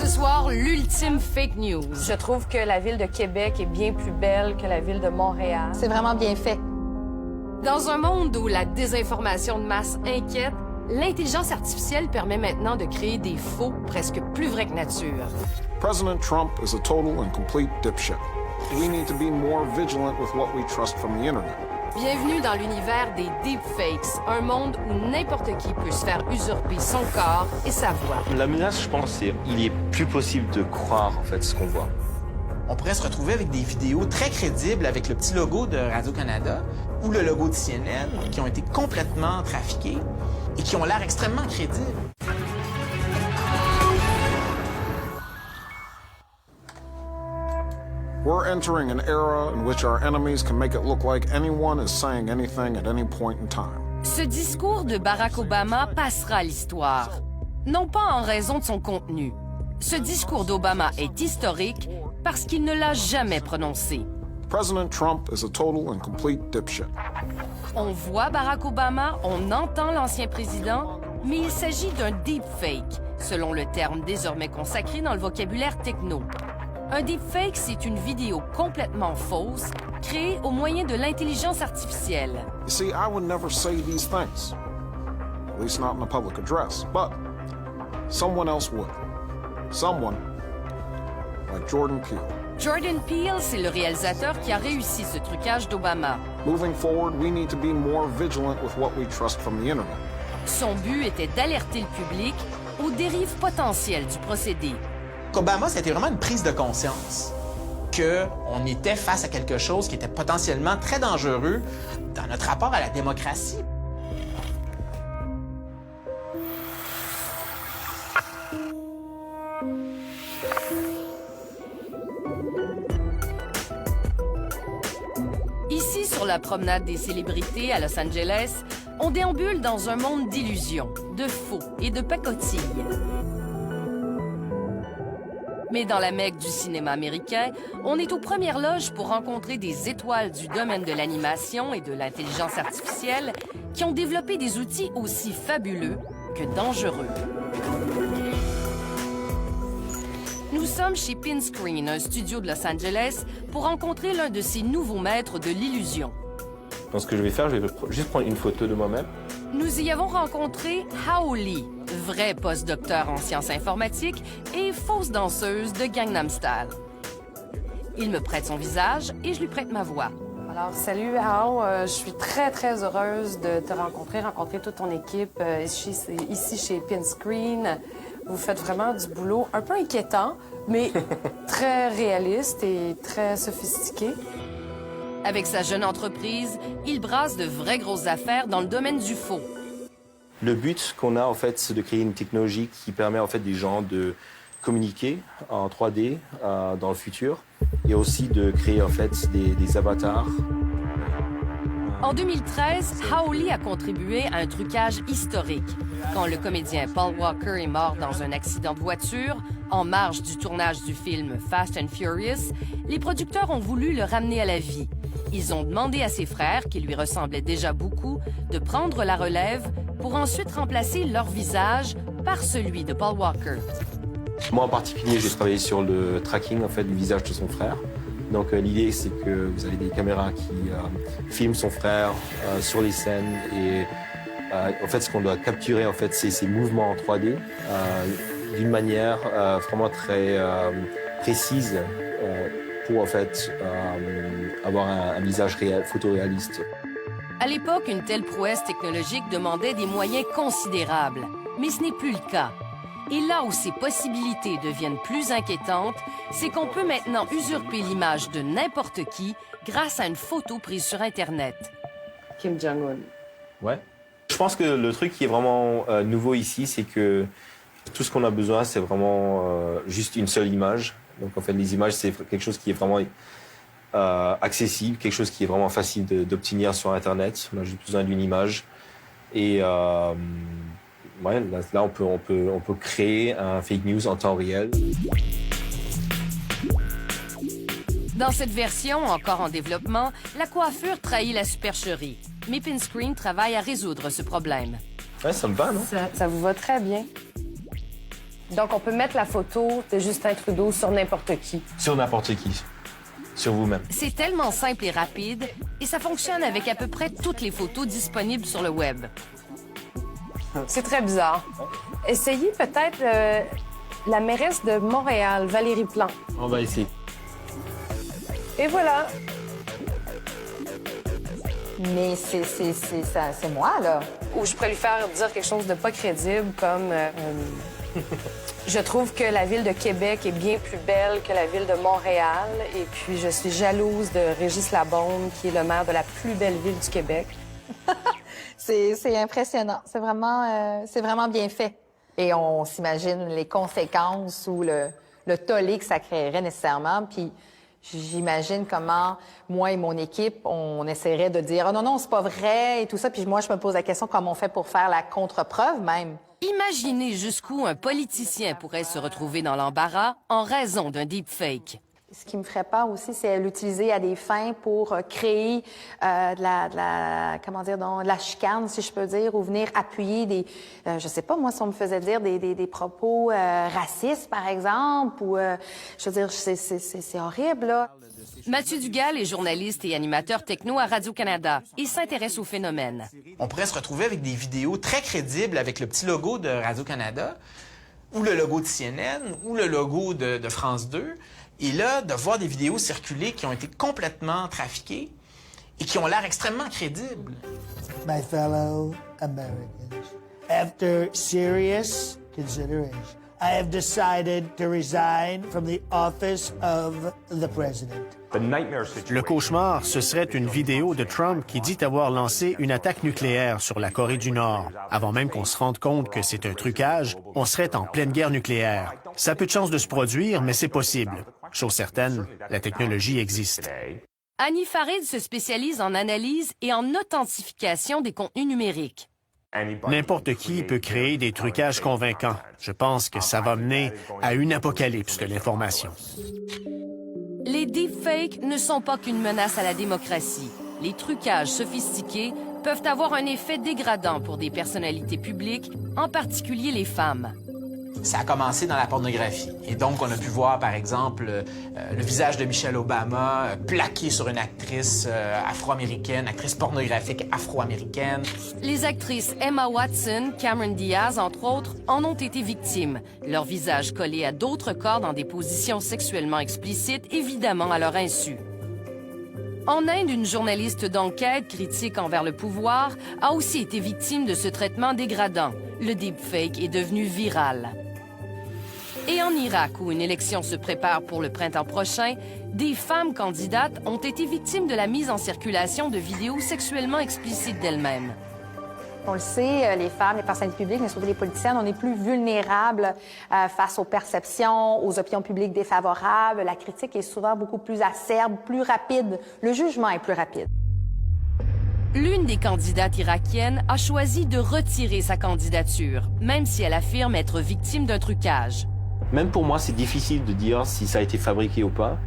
soir l'ultime fake news. Je trouve que la ville de Québec est bien plus belle que la ville de Montréal. C'est vraiment bien fait. Dans un monde où la désinformation de masse inquiète, l'intelligence artificielle permet maintenant de créer des faux presque plus vrais que nature. President Trump is a total and complete dipshit. We need to be more vigilant with what we trust from the internet. Bienvenue dans l'univers des deepfakes, un monde où n'importe qui peut se faire usurper son corps et sa voix. La menace, je pense, c'est qu'il est plus possible de croire en fait ce qu'on voit. On pourrait se retrouver avec des vidéos très crédibles avec le petit logo de Radio-Canada ou le logo de CNN qui ont été complètement trafiqués et qui ont l'air extrêmement crédibles. We're entering an era in which our enemies can make it look like anyone is saying anything at any point in time. Ce discours de Barack Obama passera à l'histoire, non pas en raison de son contenu. Ce discours d'Obama est historique parce qu'il ne l'a jamais prononcé. President Trump is a total and complete dipshit. On voit Barack Obama, on entend l'ancien président, mais il s'agit d'un deepfake, selon le terme désormais consacré dans le vocabulaire techno. Un deepfake, c'est une vidéo complètement fausse, créée au moyen de l'intelligence artificielle. You see, I would never say these things, at least not in a public address, but someone else would. Someone like Jordan Peele. Jordan Peele, c'est le réalisateur qui a réussi ce trucage d'Obama. Moving forward, we need to be more vigilant with what we trust from the internet. Son but était d'alerter le public aux dérives potentielles du procédé. Obama, c'était vraiment une prise de conscience qu'on était face à quelque chose qui était potentiellement très dangereux dans notre rapport à la démocratie. Ici, sur la promenade des célébrités à Los Angeles, on déambule dans un monde d'illusions, de faux et de pacotilles. Mais dans la Mecque du cinéma américain, on est aux premières loges pour rencontrer des étoiles du domaine de l'animation et de l'intelligence artificielle qui ont développé des outils aussi fabuleux que dangereux. Nous sommes chez Pinscreen, un studio de Los Angeles, pour rencontrer l'un de ces nouveaux maîtres de l'illusion. Donc ce que je vais faire, je vais juste prendre une photo de moi-même. Nous y avons rencontré Hao Lee, vrai postdocteur en sciences informatiques et fausse danseuse de Gangnam Style. Il me prête son visage et je lui prête ma voix. Alors, salut Hao, je suis très heureuse de te rencontrer toute ton équipe ici chez Pinscreen. Vous faites vraiment du boulot un peu inquiétant, mais très réaliste et très sophistiqué. Avec sa jeune entreprise, il brasse de vraies grosses affaires dans le domaine du faux. Le but qu'on a, en fait, c'est de créer une technologie qui permet, en fait, des gens de communiquer en 3D dans le futur et aussi de créer, en fait, des avatars. En 2013, Hao Lee a contribué à un trucage historique. Quand le comédien Paul Walker est mort dans un accident de voiture, en marge du tournage du film Fast and Furious, les producteurs ont voulu le ramener à la vie. Ils ont demandé à ses frères, qui lui ressemblaient déjà beaucoup, de prendre la relève pour ensuite remplacer leur visage par celui de Paul Walker. Moi, en particulier, j'ai travaillé sur le tracking, en fait, du visage de son frère. Donc, l'idée, c'est que vous avez des caméras qui filment son frère sur les scènes et en fait, ce qu'on doit capturer, en fait, c'est ses mouvements en 3D d'une manière vraiment très précise pour, en fait, avoir un visage photoréaliste. À l'époque, une telle prouesse technologique demandait des moyens considérables, mais ce n'est plus le cas. Et là où ces possibilités deviennent plus inquiétantes, c'est qu'on peut maintenant usurper l'image de n'importe qui grâce à une photo prise sur Internet. Kim Jong-un. Ouais. Je pense que le truc qui est vraiment nouveau ici, c'est que tout ce qu'on a besoin, c'est vraiment juste une seule image. Donc en fait, les images, c'est quelque chose qui est vraiment accessible, quelque chose qui est vraiment facile d'obtenir sur Internet. On a juste besoin d'une image. Et ouais, là, on peut créer un fake news en temps réel. Dans cette version, encore en développement, la coiffure trahit la supercherie. Mais Pinscreen travaille à résoudre ce problème. Ouais, ça me va, non? Ça vous va très bien. Donc, on peut mettre la photo de Justin Trudeau sur n'importe qui. Sur n'importe qui. Sur vous-même. C'est tellement simple et rapide, et ça fonctionne avec à peu près toutes les photos disponibles sur le web. C'est très bizarre. Essayez peut-être la mairesse de Montréal, Valérie Plante. On va essayer. Et voilà. Mais c'est moi, là. Ou je pourrais lui faire dire quelque chose de pas crédible, comme... je trouve que la ville de Québec est bien plus belle que la ville de Montréal. Et puis, je suis jalouse de Régis Labaume, qui est le maire de la plus belle ville du Québec. C'est impressionnant. C'est vraiment bien fait. Et on s'imagine les conséquences ou le tollé que ça créerait nécessairement. Puis j'imagine comment moi et mon équipe, on essaierait de dire « Oh non, non, c'est pas vrai » et tout ça. Puis moi, je me pose la question comment on fait pour faire la contre-preuve même. Imaginez jusqu'où un politicien pourrait se retrouver dans l'embarras en raison d'un deepfake. Ce qui me ferait peur aussi, c'est l'utiliser à des fins pour créer de la chicane, si je peux dire, ou venir appuyer des... je sais pas, moi, si on me faisait dire des propos racistes, par exemple, ou... je veux dire, c'est horrible, là. Mathieu Dugal est journaliste et animateur techno à Radio-Canada. Il s'intéresse au phénomène. On pourrait se retrouver avec des vidéos très crédibles avec le petit logo de Radio-Canada, ou le logo de CNN, ou le logo de France 2, et là, de voir des vidéos circuler qui ont été complètement trafiquées et qui ont l'air extrêmement crédibles. My fellow Americans, after serious consideration, I have decided to resign from the office of the president. Le cauchemar, ce serait une vidéo de Trump qui dit avoir lancé une attaque nucléaire sur la Corée du Nord. Avant même qu'on se rende compte que c'est un trucage, on serait en pleine guerre nucléaire. Ça a peu de chances de se produire, mais c'est possible. Chose certaine, la technologie existe. Annie Farid se spécialise en analyse et en authentification des contenus numériques. N'importe qui peut créer des trucages convaincants. Je pense que ça va mener à une apocalypse de l'information. Les deepfakes ne sont pas qu'une menace à la démocratie. Les trucages sophistiqués peuvent avoir un effet dégradant pour des personnalités publiques, en particulier les femmes. Ça a commencé dans la pornographie. Et donc, on a pu voir, par exemple, le visage de Michelle Obama plaqué sur une actrice afro-américaine, actrice pornographique afro-américaine. Les actrices Emma Watson, Cameron Diaz, entre autres, en ont été victimes. Leur visage collé à d'autres corps dans des positions sexuellement explicites, évidemment à leur insu. En Inde, une journaliste d'enquête critique envers le pouvoir a aussi été victime de ce traitement dégradant. Le deepfake est devenu viral. Et en Irak, où une élection se prépare pour le printemps prochain, des femmes candidates ont été victimes de la mise en circulation de vidéos sexuellement explicites d'elles-mêmes. On le sait, les femmes, les personnalités publiques, mais surtout les politiciennes, on est plus vulnérables face aux perceptions, aux opinions publiques défavorables. La critique est souvent beaucoup plus acerbe, plus rapide. Le jugement est plus rapide. L'une des candidates irakiennes a choisi de retirer sa candidature, même si elle affirme être victime d'un trucage. Même pour moi, c'est difficile de dire si ça a été fabriqué ou pas.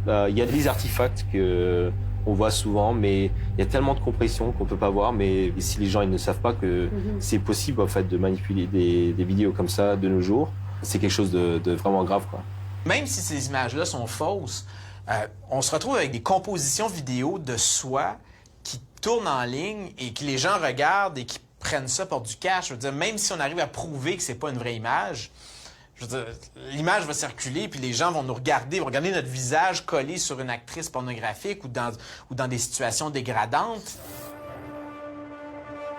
Il y a des artefacts qu'on voit souvent, mais il y a tellement de compression qu'on peut pas voir. Mais si les gens ils ne savent pas que c'est possible en fait de manipuler des vidéos comme ça de nos jours, c'est quelque chose de vraiment grave, quoi. Même si ces images-là sont fausses, on se retrouve avec des compositions vidéo de soi qui tournent en ligne et que les gens regardent et qui prennent ça pour du cash. Je veux dire, même si on arrive à prouver que c'est pas une vraie image, je veux dire, l'image va circuler, puis les gens vont nous regarder, vont regarder notre visage collé sur une actrice pornographique ou dans des situations dégradantes.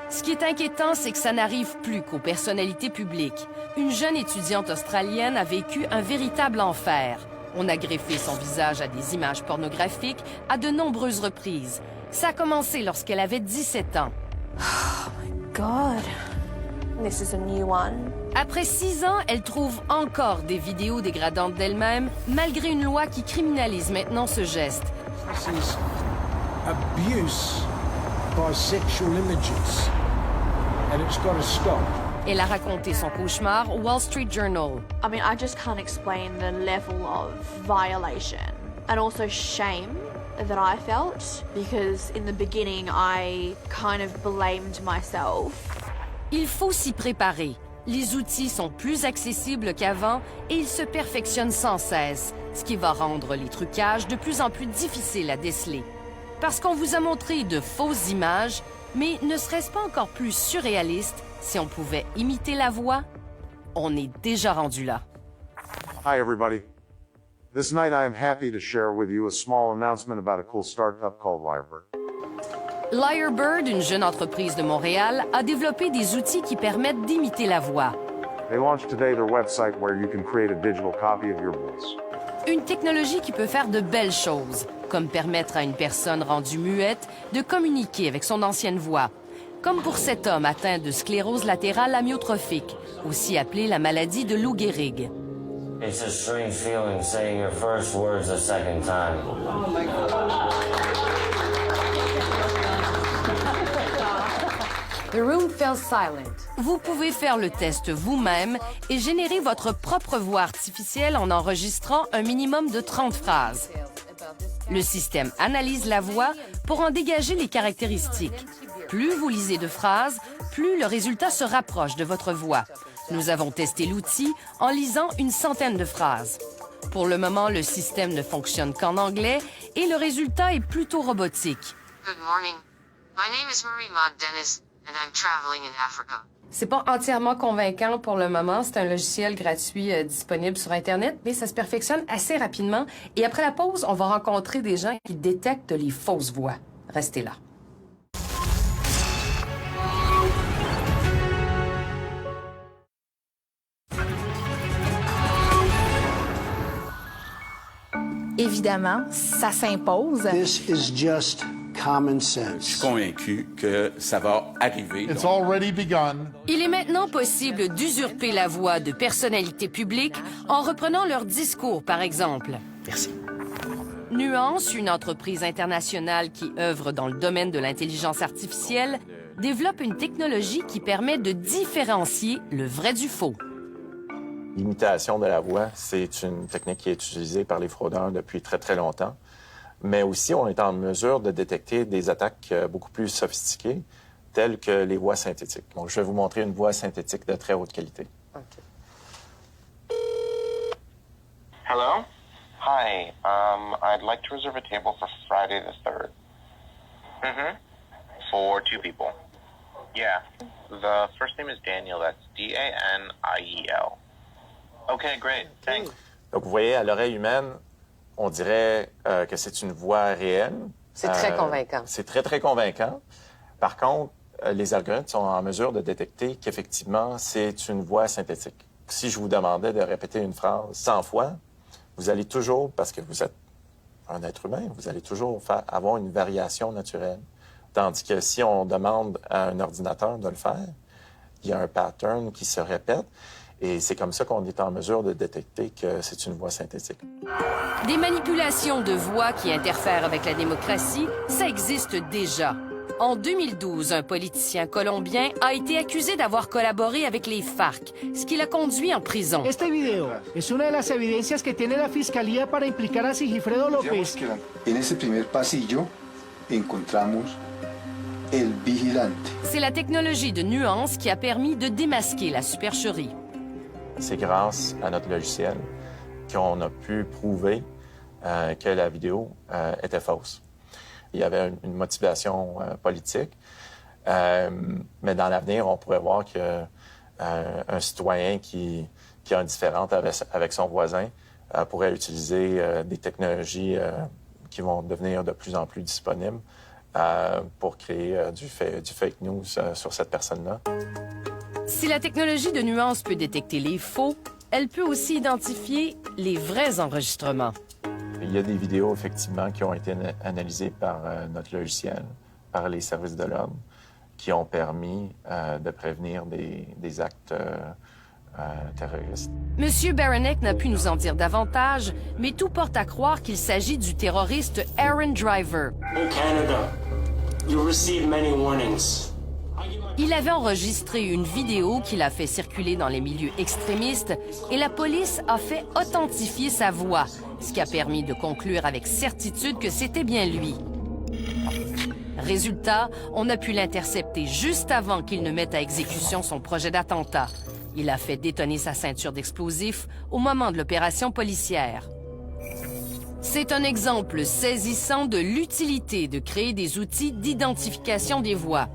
Ce qui est inquiétant, c'est que ça n'arrive plus qu'aux personnalités publiques. Une jeune étudiante australienne a vécu un véritable enfer. On a greffé son visage à des images pornographiques à de nombreuses reprises. Ça a commencé lorsqu'elle avait 17 ans. Oh my God. This is a new one. Après 6 ans, elle trouve encore des vidéos dégradantes d'elle-même, malgré une loi qui criminalise maintenant ce geste. This is abuse by sexual images, and it's got to stop. Elle a raconté son cauchemar au Wall Street Journal. I mean, I just can't explain the level of violation and also shame that I felt, because in the beginning I kind of blamed myself. Il faut s'y préparer. Les outils sont plus accessibles qu'avant et ils se perfectionnent sans cesse, ce qui va rendre les trucages de plus en plus difficiles à déceler. Parce qu'on vous a montré de fausses images, mais ne serait-ce pas encore plus surréaliste si on pouvait imiter la voix? On est déjà rendu là. Hi, everybody. This night I am happy to share with you a small announcement about a cool startup called Lyrebird. Lyrebird, une jeune entreprise de Montréal, a développé des outils qui permettent d'imiter la voix. They launched today their website where you can create a digital copy of your voice. Une technologie qui peut faire de belles choses, comme permettre à une personne rendue muette de communiquer avec son ancienne voix, comme pour cet homme atteint de sclérose latérale amyotrophique, aussi appelée la maladie de Lou Gehrig. It's a strange feeling saying your first words a second time. Oh my God. The room fell silent. Vous pouvez faire le test vous-même et générer votre propre voix artificielle en enregistrant un minimum de 30 phrases. Le système analyse la voix pour en dégager les caractéristiques. Plus vous lisez de phrases, plus le résultat se rapproche de votre voix. Nous avons testé l'outil en lisant une centaine de phrases. Pour le moment, le système ne fonctionne qu'en anglais et le résultat est plutôt robotique. Good morning. My name is Marie Maud Dennis, and I'm traveling in Africa. C'est pas entièrement convaincant pour le moment. C'est un logiciel gratuit disponible sur Internet, mais ça se perfectionne assez rapidement. Et après la pause, on va rencontrer des gens qui détectent les fausses voix. Restez là. Évidemment, ça s'impose. This is just common sense. Je suis convaincu que ça va arriver. It's already begun. Il est maintenant possible d'usurper la voix de personnalités publiques en reprenant leur discours, par exemple. Merci. Nuance, une entreprise internationale qui œuvre dans le domaine de l'intelligence artificielle, développe une technologie qui permet de différencier le vrai du faux. L'imitation de la voix, c'est une technique qui est utilisée par les fraudeurs depuis très, très longtemps. Mais aussi, on est en mesure de détecter des attaques beaucoup plus sophistiquées, telles que les voix synthétiques. Donc, je vais vous montrer une voix synthétique de très haute qualité. Okay. Hello? Hi. I'd like to reserve a table for Friday the 3rd. Mm-hmm. For 2 people. Yeah. The first name is Daniel. That's D-A-N-I-E-L. Okay, great. Thanks. Donc, vous voyez, à l'oreille humaine, on dirait que c'est une voix réelle. C'est très convaincant. C'est très, très convaincant. Par contre, les algorithmes sont en mesure de détecter qu'effectivement, c'est une voix synthétique. Si je vous demandais de répéter une phrase 100 fois, vous allez toujours, parce que vous êtes un être humain, vous allez toujours avoir une variation naturelle. Tandis que si on demande à un ordinateur de le faire, il y a un pattern qui se répète. Et c'est comme ça qu'on est en mesure de détecter que c'est une voix synthétique. Des manipulations de voix qui interfèrent avec la démocratie, ça existe déjà. En 2012, un politicien colombien a été accusé d'avoir collaboré avec les FARC, ce qui l'a conduit en prison. Este video es una de las evidencias que tiene la fiscalía para implicar a Sigifredo López. En ese primer pasillo encontramos el vigilante. C'est la technologie de Nuance qui a permis de démasquer la supercherie. C'est grâce à notre logiciel qu'on a pu prouver que la vidéo était fausse. Il y avait une motivation politique, mais dans l'avenir, on pourrait voir qu'un citoyen qui a un différend avec son voisin pourrait utiliser des technologies qui vont devenir de plus en plus disponibles pour créer du fake news sur cette personne-là. Si la technologie de Nuance peut détecter les faux, elle peut aussi identifier les vrais enregistrements. Il y a des vidéos, effectivement, qui ont été analysées par notre logiciel, par les services de l'ordre, qui ont permis de prévenir des actes terroristes. Monsieur Baranek n'a pu nous en dire davantage, mais tout porte à croire qu'il s'agit du terroriste Aaron Driver. In Canada, you receive many warnings. Il avait enregistré une vidéo qu'il a fait circuler dans les milieux extrémistes et la police a fait authentifier sa voix, ce qui a permis de conclure avec certitude que c'était bien lui. Résultat, on a pu l'intercepter juste avant qu'il ne mette à exécution son projet d'attentat. Il a fait détonner sa ceinture d'explosifs au moment de l'opération policière. C'est un exemple saisissant de l'utilité de créer des outils d'identification des voix.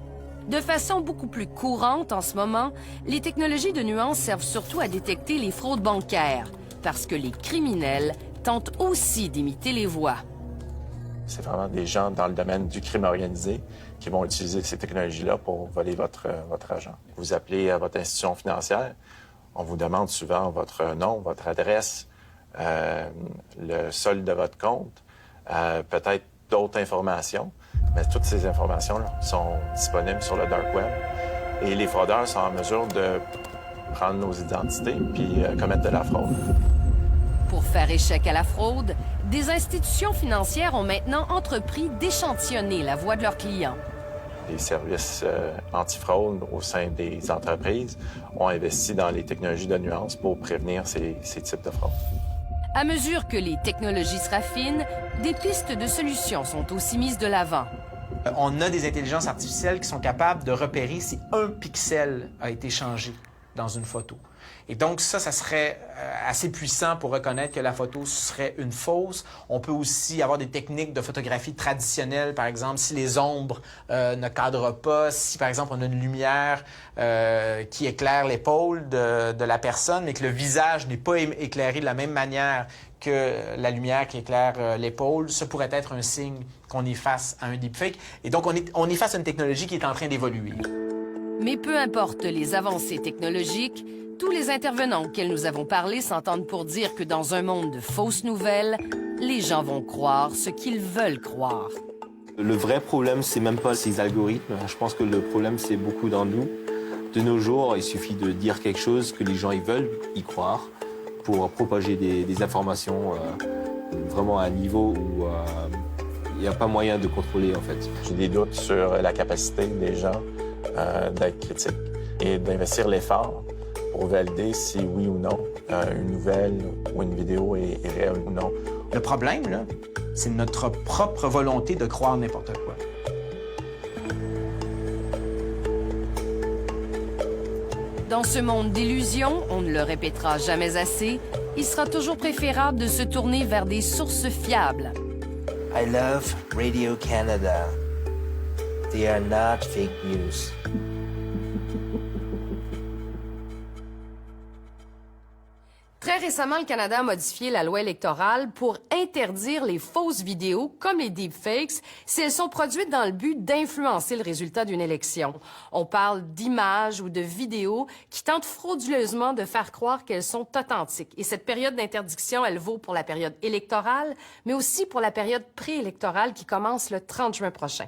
De façon beaucoup plus courante en ce moment, les technologies de nuance servent surtout à détecter les fraudes bancaires, parce que les criminels tentent aussi d'imiter les voix. C'est vraiment des gens dans le domaine du crime organisé qui vont utiliser ces technologies-là pour voler votre argent. Vous appelez à votre institution financière, on vous demande souvent votre nom, votre adresse, le solde de votre compte, peut-être d'autres informations, mais toutes ces informations-là sont disponibles sur le dark web. Et les fraudeurs sont en mesure de prendre nos identités puis commettre de la fraude. Pour faire échec à la fraude, des institutions financières ont maintenant entrepris d'échantillonner la voix de leurs clients. Les services antifraude au sein des entreprises ont investi dans les technologies de nuance pour prévenir ces types de fraudes. À mesure que les technologies se raffinent, des pistes de solutions sont aussi mises de l'avant. On a des intelligences artificielles qui sont capables de repérer si un pixel a été changé dans une photo. Et donc ça serait assez puissant pour reconnaître que la photo serait une fausse. On peut aussi avoir des techniques de photographie traditionnelles, par exemple, si les ombres ne cadrent pas, si par exemple on a une lumière qui éclaire l'épaule de la personne, mais que le visage n'est pas éclairé de la même manière que la lumière qui éclaire l'épaule, ça pourrait être un signe qu'on est face à un deepfake. Et donc on est face à une technologie qui est en train d'évoluer. Mais peu importe les avancées technologiques, tous les intervenants auxquels nous avons parlé s'entendent pour dire que dans un monde de fausses nouvelles, les gens vont croire ce qu'ils veulent croire. Le vrai problème, c'est même pas ces algorithmes. Je pense que le problème, c'est beaucoup dans nous. De nos jours, il suffit de dire quelque chose que les gens ils veulent y croire pour propager des informations vraiment à un niveau où il n'y a pas moyen de contrôler, en fait. J'ai des doutes sur la capacité des gens d'être critiques et d'investir l'effort pour valider si oui ou non une nouvelle ou une vidéo est réelle ou non. Le problème, là, c'est notre propre volonté de croire n'importe quoi. Dans ce monde d'illusions, on ne le répétera jamais assez, il sera toujours préférable de se tourner vers des sources fiables. I love Radio-Canada. They are not fake news. Très récemment, le Canada a modifié la loi électorale pour interdire les fausses vidéos, comme les deepfakes, si elles sont produites dans le but d'influencer le résultat d'une élection. On parle d'images ou de vidéos qui tentent frauduleusement de faire croire qu'elles sont authentiques. Et cette période d'interdiction, elle vaut pour la période électorale, mais aussi pour la période préélectorale qui commence le 30 juin prochain.